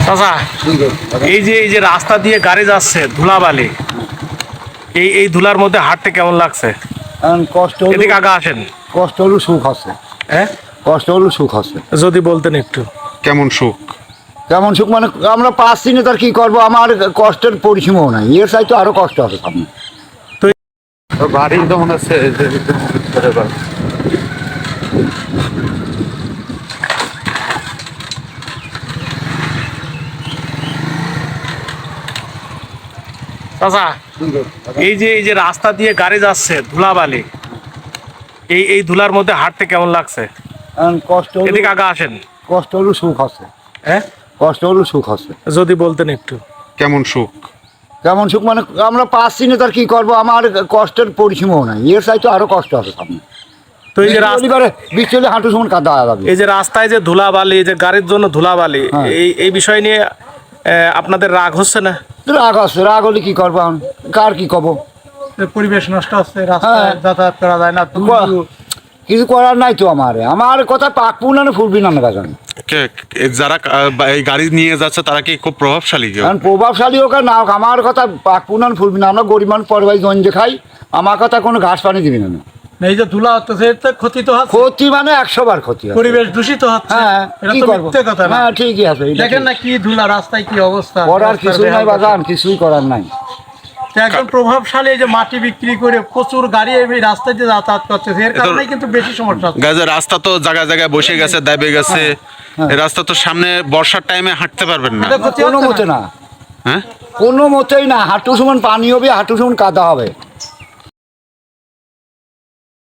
চাচা, এই যে রাস্তা দিয়ে গাড়ি যাচ্ছে ধুলাবালি, এই ধুলার মধ্যে হাঁটতে কেমন লাগছে? কষ্ট এদিকে আগা আসেন। কষ্ট হলো সুখ আছে, হ্যাঁ, কষ্ট হলো সুখ আছে। যদি বলতেন একটু। কেমন সুখ? কেমন সুখ মানে আমরা পাচ্ছি না, তার কি করবো? আমার কষ্টের পরিসীমাও নাই, এর চাইতে আরো কষ্ট আছে সামনে। বাড়ি তো মনে হচ্ছে চাচা, এই যে রাস্তা দিয়ে গাড়ি যাচ্ছে ধুলাবালি, এই ধুলার মধ্যে হাঁটতে কেমন লাগছে? কষ্ট হলো এদিকে আগা আসেন। কষ্ট হলো সুখ আছে, হ্যাঁ, কষ্ট হলো সুখ আছে। যদি বলতেন একটু। কেমন সুখ? কেমন সুখ মানে আমরা পাচ্ছি না, তার কি করবো? আমার কষ্টের পরিসীমাও নাই, এর চাইতে আরো কষ্ট আছে সামনে। তো এই যে এবারে বিচলে হাঁটু সমান কাদা যাবে। এই যে রাস্তায় যে ধুলাবালি, এই যে গাড়ির জন্য ধুলাবালি, হ্যাঁ। এই বিষয় নিয়ে আপনাদের রাগ হচ্ছে না? রাগ আছে, রাগ হলে কি করবো? এখন কার কি কব? পরিবেশ নষ্ট হচ্ছে, রাস্তায় যাতায়াত করা যায় না। কিছু করার নাই তো। আমার কথা পাকবো না, ফুলবি না বাগান। যারা এই গাড়ি নিয়ে যাচ্ছে তারা কি খুব প্রভাবশালী কেউ? কারণ প্রভাবশালী হোক আর না হোক, আমার কথা পাকবো না ফুলবি না। আমরা গরিব মানুষ পরবাই গঞ্জে খাই, আমার কথা কোনো ঘাস পানি দিবি না। এই যে ধুলা হচ্ছে, এতে ক্ষতি তো হচ্ছে, ক্ষতি মানে 100 বার ক্ষতি আছে। পরিবেশ দূষিত হচ্ছে। হ্যাঁ, এটা কি তো করবো? মিথ্যে কথা না। হ্যাঁ, ঠিকই আছে। এটা দেখেন ঠিক। না কি ধুলা, রাস্তায় কি অবস্থা। করার কিছুই নাই রাস্তার বাগান, কিছুই করার নাই। তো একজন প্রভাবশালী এই যে মাটি বিক্রি করে প্রচুর গাড়ি এই রাস্তায় দিয়ে যাতায়াত করছে, এর কারণে কিন্তু বেশি সমস্যা হচ্ছে। গাজা রাস্তা তো জায়গায় জায়গায় বসে গেছে, দাবে গেছে। এই রাস্তা তো সামনে বর্ষার টাইমে হাঁটতে পারবেন না। এটা ক্ষতি কোনো হচ্ছে মতে না। না, হ্যাঁ, কোনো মতেই না। হাঁটু সমান পানি হবে, হাঁটু সমান কাদা হবে।